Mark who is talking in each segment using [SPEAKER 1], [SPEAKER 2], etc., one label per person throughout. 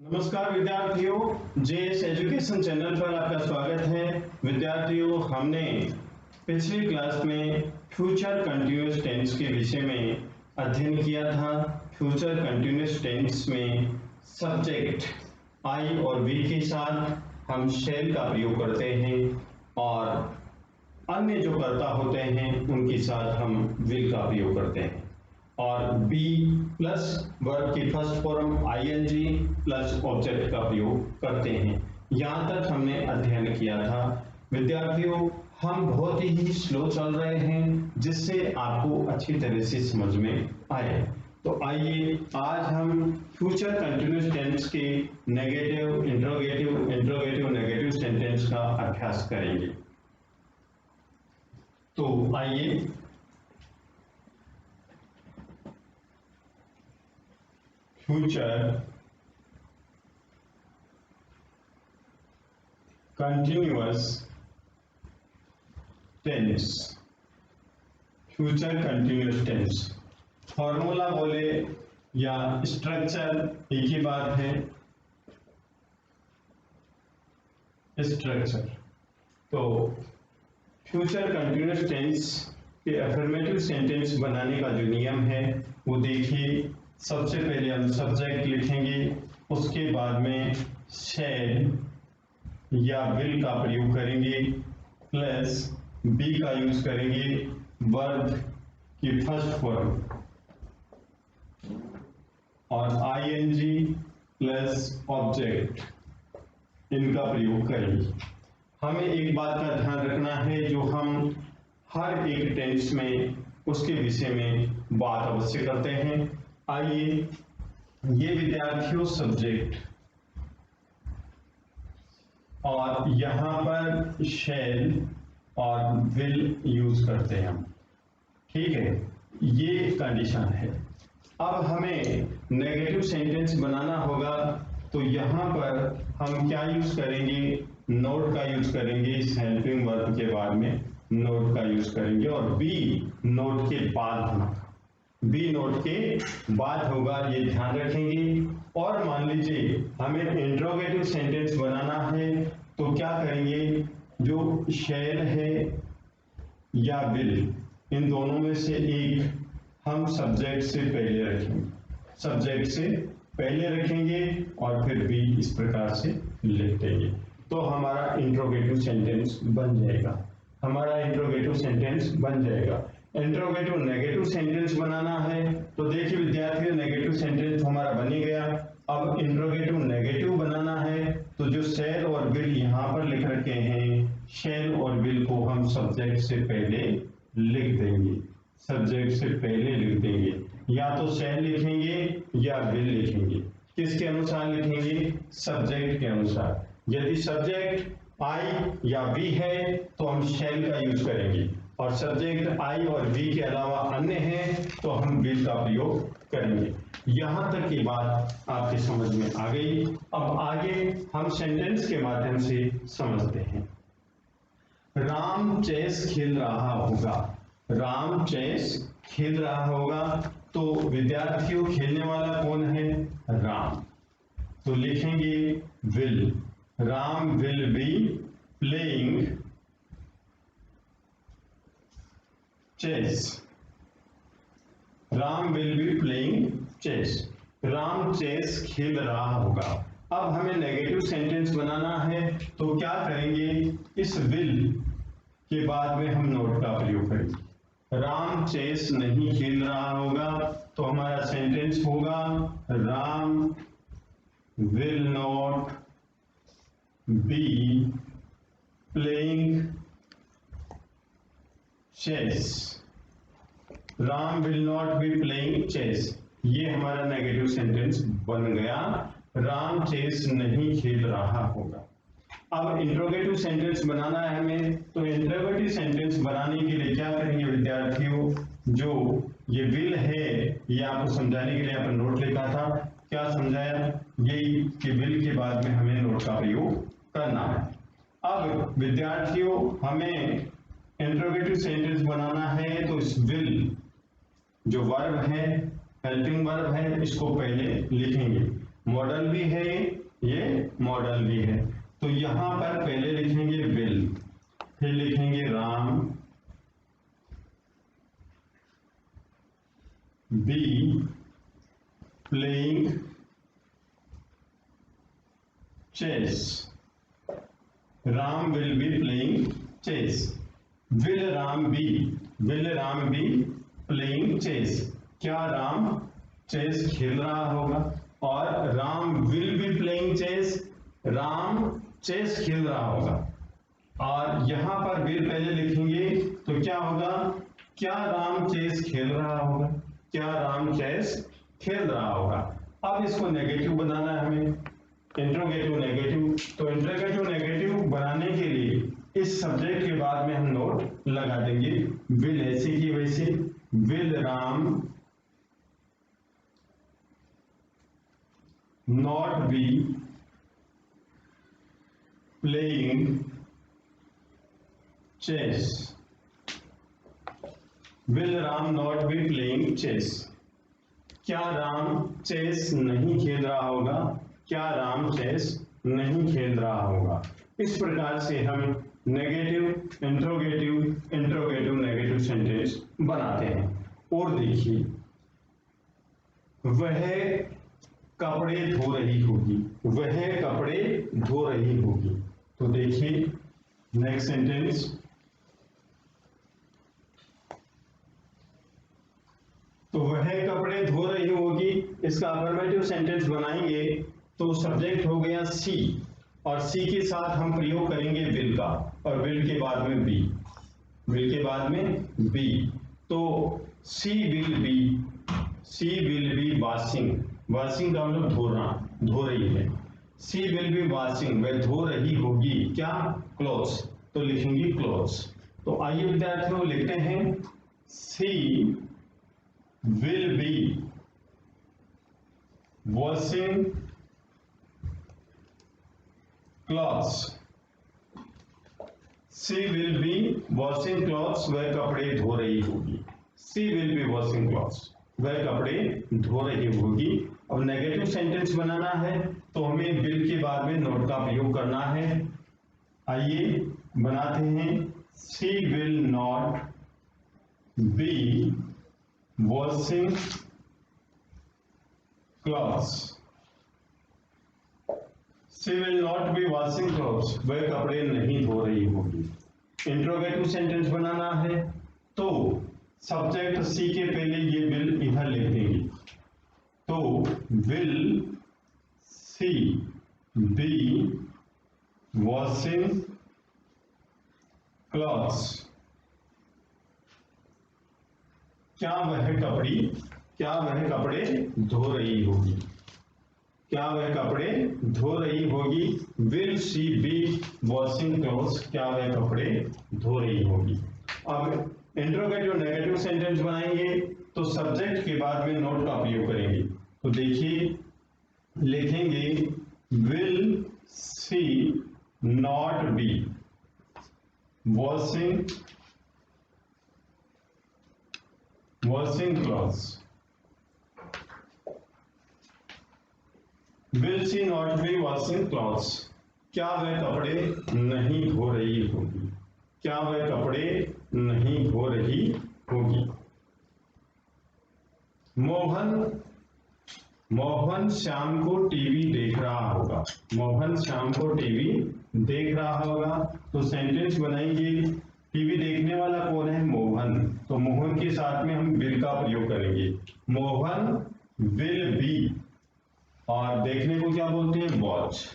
[SPEAKER 1] नमस्कार विद्यार्थियों, JS education channel पर आपका स्वागत है। विद्यार्थियों, हमने पिछली क्लास में फ्यूचर कंटीन्यूअस टेंस के विषय में अध्ययन किया था। फ्यूचर कंटीन्यूअस टेंस में सब्जेक्ट आई और वी के साथ हम शैल का प्रयोग करते हैं और अन्य जो कर्ता होते हैं उनके साथ हम विल का प्रयोग करते हैं। और बी प्लस वर्ब की first form ING plus object का प्रयोग करते हैं। यहाँ तक हमने अध्ययन किया था। विद्यार्थियों, हम बहुत ही स्लो चल रहे हैं जिससे आपको अच्छी तरह से समझ में आए। तो आइए आज हम फ्यूचर कंटीन्यूअस टेंस के negative, interrogative, interrogative negative sentence का अभ्यास करेंगे। तो आइए future continuous tense, future continuous tense formula बोले या स्ट्रक्चर एक ही बात है। स्ट्रक्चर तो फ्यूचर कंटीन्यूअस टेंस के अफर्मेटिव सेंटेंस बनाने का जो नियम है वो देखिए। सबसे पहले हम सब्जेक्ट लिखेंगे, उसके बाद में शैल या विल का प्रयोग करेंगे, प्लस बी का यूज करेंगे, वर्ब की फर्स्ट फॉर्म और आईएनजी प्लस ऑब्जेक्ट इनका प्रयोग करेंगे। हमें एक बात का ध्यान रखना है, जो हम हर एक टेंस में उसके विषय में बात अवश्य करते हैं। आइए, ये विद्यार्थियों सब्जेक्ट और यहां पर शैल और विल यूज करते हैं हम, ठीक है, ये कंडीशन है। अब हमें नेगेटिव सेंटेंस बनाना होगा, तो यहां पर हम क्या यूज करेंगे? नोट का यूज करेंगे। इस हेल्पिंग वर्ब के बाद में नोट का यूज करेंगे और बी नोट के बाद होगा, बी नोट के बाद होगा, ये ध्यान रखेंगे। और मान लीजिए हमें इंट्रोगेटिव सेंटेंस बनाना है, तो क्या करेंगे? जो शैल है या विल, इन दोनों में से एक हम सब्जेक्ट से पहले रखेंगे, सब्जेक्ट से पहले रखेंगे और फिर बी इस प्रकार से लिख देंगे, तो हमारा इंट्रोगेटिव सेंटेंस बन जाएगा। हमारा इंट्रोगेटिव सेंटेंस बन जाएगा। इंट्रोगेटिव नेगेटिव सेंटेंस बनाना है, तो देखिए विद्यार्थियों, नेगेटिव सेंटेंस हमारा बन ही गया। अब इंट्रोगेटिव नेगेटिव बनाना है, तो जो शैल और विल यहाँ पर लिख रखे हैं, शैल और विल को हम सब्जेक्ट से पहले लिख देंगे, सब्जेक्ट से पहले लिख देंगे। या तो शैल लिखेंगे या विल लिखेंगे। किसके अनुसार लिखेंगे? सब्जेक्ट के अनुसार। यदि सब्जेक्ट आई या वी है तो हम शैल का यूज करेंगे, और सब्जेक्ट आई और वी के अलावा अन्य हैं तो हम विल का प्रयोग करेंगे। यहां तक की बात आपकी समझ में आ गई। अब आगे हम सेंटेंस के माध्यम से समझते हैं। राम चेस खेल रहा होगा। राम चेस खेल रहा होगा, तो विद्यार्थियों खेलने वाला कौन है? राम। तो लिखेंगे will. Ram will be playing chess. Ram will be playing chess. Ram chess खेल रहा होगा। अब हमें नेगेटिव सेंटेंस बनाना है, तो क्या करेंगे? इस विल के बाद में हम नोट का प्रयोग करेंगे। राम चेस नहीं खेल रहा होगा, तो हमारा सेंटेंस होगा Ram will not be playing chess. Ram will not be playing chess, ये हमारा नेगेटिव सेंटेंस बन गया। राम चेस नहीं खेल रहा होगा। अब इंट्रोगेटिव सेंटेंस बनाना है हमें, तो इंट्रोगेटिव सेंटेंस बनाने के लिए क्या करेंगे विद्यार्थियों? जो ये विल है, ये आपको समझाने के लिए अपन नोट लिखा था। क्या समझाया? यही कि विल के बाद में हमें नोट का प्रयोग करना है। अब विद्यार्थियों, हमें इंट्रोगेटिव सेंटेंस बनाना है, तो इस विल जो वर्ब है, हेल्पिंग वर्ब है, इसको पहले लिखेंगे। मॉडल भी है, ये मॉडल भी है। तो यहां पर पहले लिखेंगे विल, फिर लिखेंगे Ram be playing chess, Ram will be playing chess, will Ram be playing chess, क्या राम चेस खेल रहा होगा, और Ram will be playing chess, Ram chess खेल रहा होगा। और यहां पर विल पहले लिखेंगे तो क्या होगा, क्या राम चेस खेल रहा होगा, क्या राम चेस खेल रहा होगा। अब इसको नेगेटिव बनाना है हमें, इंट्रोगेटिव नेगेटिव। तो इंट्रोगेटिव नेगेटिव बनाने के लिए इस सब्जेक्ट के बाद में हम नोट लगा देंगे, विल ऐसे की वैसे, will Ram not be playing chess, will Ram not be playing chess, क्या राम चेस नहीं खेल रहा होगा, क्या राम चेस नहीं खेल रहा होगा। इस प्रकार से हम negative interrogative interrogative negative sentence बनाते हैं। और देखिए, वह कपड़े धो रही होगी, वह कपड़े धो रही होगी। तो देखिए नेक्स्ट सेंटेंस, तो वह कपड़े धो रही होगी, इसका अफर्मेटिव सेंटेंस बनाएंगे तो सब्जेक्ट हो गया सी, और सी के साथ हम प्रयोग करेंगे विल का, और विल के बाद में बी, विल के बाद में बी। तो सी विल बी वॉशिंग, वॉशिंग का मतलब धोना, धो रही है। सी विल बी वॉशिंग, वह धो रही होगी क्या, क्लोथ्स, तो लिखेंगे क्लोथ्स। तो आइए विद्यार्थियों लिखते हैं, सी will be washing clothes, she will be washing clothes, वह कपड़े धो रही होगी, she will be washing clothes, वह कपड़े धो रही होगी। अब नेगेटिव सेंटेंस बनाना है तो हमें will के बाद में नोट का प्रयोग करना है। आइए बनाते हैं, she will not be washing clothes, she will not be washing clothes, वह कपड़े नहीं धो रही होगी। इंट्रोगेटिव सेंटेंस बनाना है तो सब्जेक्ट सी के पहले ये विल इधर लिख देंगे, तो will she be washing clothes, क्या वह कपड़े धो रही होगी, क्या वह कपड़े धो रही होगी। Will she be washing clothes, क्या वह कपड़े धो रही होगी। अब इंट्रोगेटिव नेगेटिव सेंटेंस बनाएंगे तो सब्जेक्ट के बाद में नोट का प्रयोग करेंगे। तो देखिए लिखेंगे, will she not be washing clothes, will she not be washing clothes, क्या वह कपड़े नहीं धो रही होगी, क्या वह कपड़े नहीं धो रही होगी। मोहन शाम को टीवी देख रहा होगा, मोहन शाम को टीवी देख रहा होगा। तो सेंटेंस बनाएंगे, टीवी देखने वाला कौन है, मोहन, तो मोहन के साथ में हम विल का प्रयोग करेंगे, मोहन विल बी, और देखने को क्या बोलते हैं, वॉच,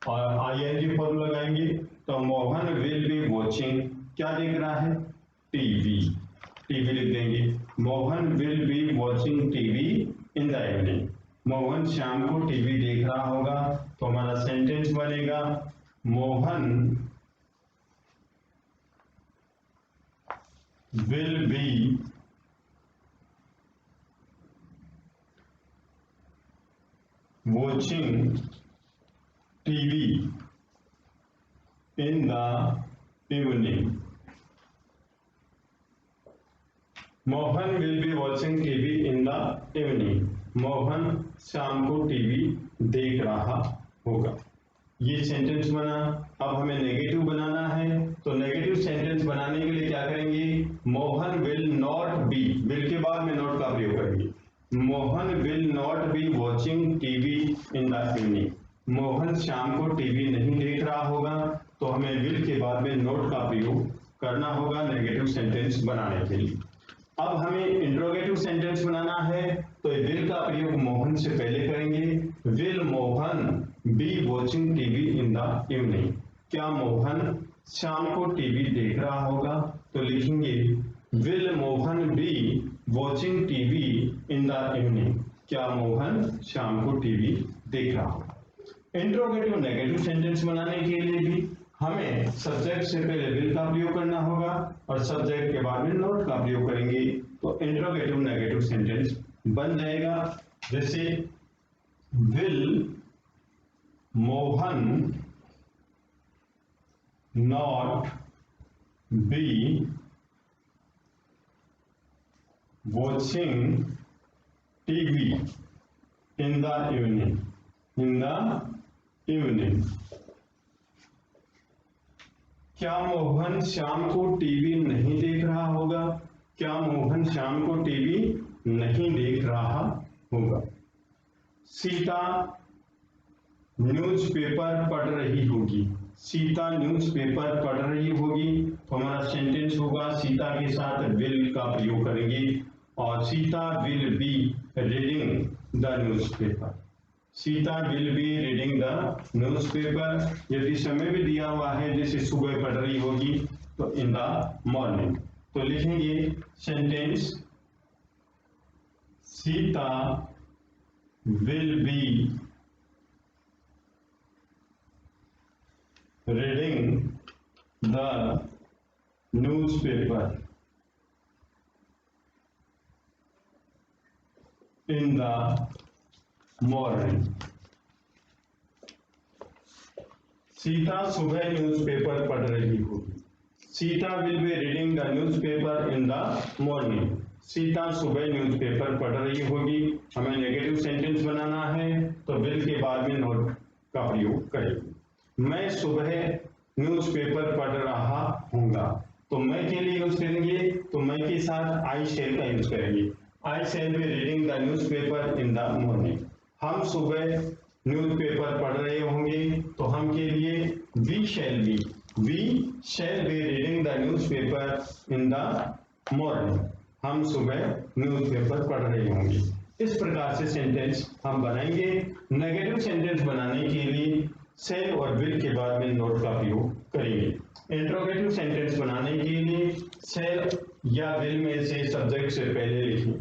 [SPEAKER 1] और आईएनजी फॉर्म लगाएंगे तो मोहन विल बी वॉचिंग, क्या देख रहा है, टीवी, टीवी लिख देंगे, Mohan will be watching TV in the evening, Mohan शाम को टीवी देख रहा होगा। तो हमारा सेंटेंस बनेगा, Mohan will be watching TV in the evening, Mohan will be watching TV in the evening, Mohan शाम को टीवी देख रहा होगा। ये सेंटेंस बना। अब हमें नेगेटिव बनाना है, तो नेगेटिव सेंटेंस बनाने के लिए क्या करेंगे, Mohan will not B, will के बाद में नॉट का प्रयोग करेंगे। Mohan will not be watching TV in the evening. Mohan शाम को टीवी नहीं देख रहा होगा, तो हमें विल के बाद में नॉट का प्रयोग करना होगा नेगेटिव सेंटेंस बनाने के लिए। अब हमें इंट्रोगेटिव सेंटेंस बनाना है, तो विल का प्रयोग मोहन से पहले करेंगे। Will Mohan be watching TV in the evening. क्या मोहन शाम को टीवी देख रहा होगा, तो लिखेंगे will Mohan be watching TV in the evening. क्या मोहन शाम को टीवी देख रहा होगा। इंट्रोगेटिव नेगेटिव सेंटेंस बनाने के लिए भी हमें सब्जेक्ट से पहले विल का प्रयोग करना होगा और सब्जेक्ट के बाद में नॉट का प्रयोग करेंगे, तो इंट्रोगेटिव नेगेटिव सेंटेंस बन जाएगा। जैसे will Mohan not be watching TV in the evening, in the evening. क्या मोहन शाम को टीवी नहीं देख रहा होगा। क्या मोहन शाम को टीवी नहीं देख रहा होगा। सीता न्यूज़पेपर पढ़ रही होगी। सीता न्यूज़पेपर पढ़ रही होगी, तो हमारा सेंटेंस होगा सीता के साथ विल का प्रयोग करेंगे और Sita will be reading the newspaper. Sita will be reading the newspaper. यदि समय भी दिया हुआ है जैसे सुबह पढ़ रही होगी, तो इन द मॉर्निंग, तो लिखेंगे sentence Sita will be reading the newspaper in the morning. Sita सुबह न्यूज़पेपर पढ़ रही होगी। Sita will be reading the newspaper in the morning. Sita सुबह न्यूज़पेपर पढ़ रही होगी। हमें नेगेटिव सेंटेंस बनाना है, तो विल के बाद में नॉट का प्रयोग करेंगे। मैं सुबह न्यूज़पेपर पढ़ रहा हूँगा, तो मैं के लिए यूज करेंगे, तो मैं के साथ आई शैल का यूज करेंगे। I shall be reading the newspaper in the morning. हम सुबह न्यूज़पेपर पढ़ रहे होंगे, तो हम के लिए we shall be reading the newspaper in the morning. हम सुबह न्यूज़पेपर पढ़ रहे होंगे। इस प्रकार से सेंटेंस हम बनाएंगे। नेगेटिव सेंटेंस बनाने के लिए शैल और विल के बाद में नॉट का प्रयोग करेंगे। इंट्रोगेटिव सेंटेंस बनाने के लिए शैल या विल में से सब्जेक्ट से पहले लिखें।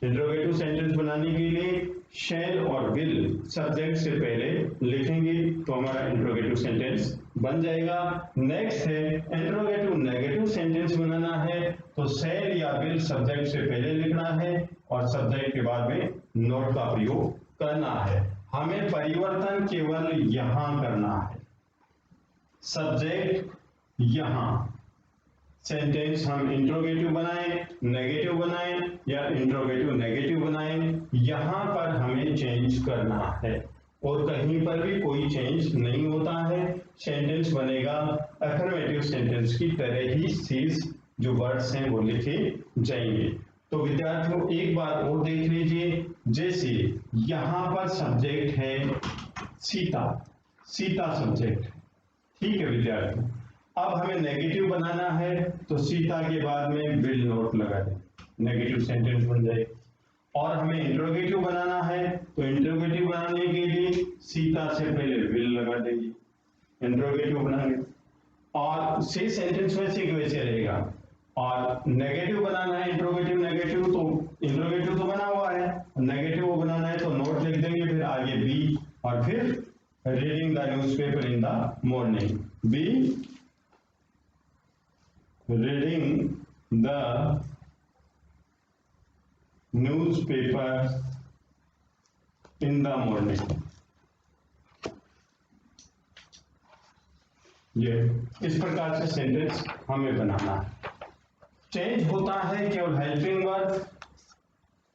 [SPEAKER 1] इंट्रोगेटिव सेंटेंस बनाने के लिए शैल और विल सब्जेक्ट से पहले लिखेंगे, तो हमारा इंट्रोगेटिव सेंटेंस बन जाएगा। नेक्स्ट है इंट्रोगेटिव नेगेटिव सेंटेंस बनाना है, तो शैल या विल सब्जेक्ट से पहले लिखना है और सब्जेक्ट के बाद में नॉट का प्रयोग करना है। हमें परिवर्तन केवल यहां करना है। सब्जेक्ट यहां, सेंटेंस हम इंट्रोगेटिव बनाएं, नेगेटिव बनाएं या इंट्रोगेटिव नेगेटिव बनाएं, यहां पर हमें चेंज करना है और कहीं पर भी कोई चेंज नहीं होता है। सेंटेंस बनेगा अफर्मेटिव सेंटेंस की तरह ही शेष जो वर्ड्स हैं वो लिखे जाएंगे। तो विद्यार्थियों एक बार और देख लीजिए, जैसे यहां पर सब्जेक्ट है सीता, सीता सब्जेक्ट है, ठीक है विद्यार्थियों। अब हमें नेगेटिव बनाना है, तो सीता के बाद में विल नॉट लगा दें, नेगेटिव सेंटेंस बन जाएगा। और हमें इंट्रोगेटिव बनाना है, तो इंट्रोगेटिव बनाने के लिए सीता से पहले विल लगा देंगे, इंट्रोगेटिव बनाएंगे और से सेंटेंस वैसे के वैसे रहेगा। और नेगेटिव बनाना है इंट्रोगेटिव नेगेटिव, तो इंट्रोगेटिव तो बना हुआ है, नेगेटिव वो बनाना है तो नोट लिख देंगे, फिर आगे बी और फिर reading the newspaper in the morning, be reading the newspaper in the morning. ये इस प्रकार से सेंटेंस हमें बनाना है। चेंज होता है केवल हेल्पिंग वर्ब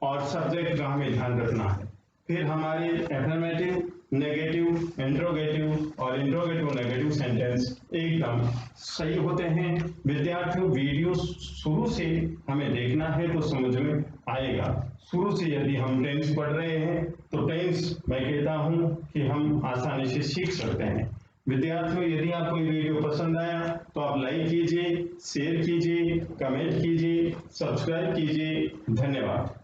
[SPEAKER 1] और सब्जेक्ट का हमें ध्यान रखना है। फिर हमारे एफर्मेटिव, नेगेटिव, इंट्रोगेटिव और इंट्रोगेटिव नेगेटिव सेंटेंस एकदम सही होते हैं। विद्यार्थियों, वीडियो शुरू से हमें देखना है तो समझ में आएगा। शुरू से यदि हम टेंस पढ़ रहे हैं तो टेंस मैं कहता हूं कि हम आसानी से सीख सकते हैं। विद्यार्थियों, यदि आपको ये वीडियो पसंद आया तो आप लाइक कीजिए, शेयर कीजिए, कमेंट कीजिए, सब्सक्राइब कीजिए। धन्यवाद।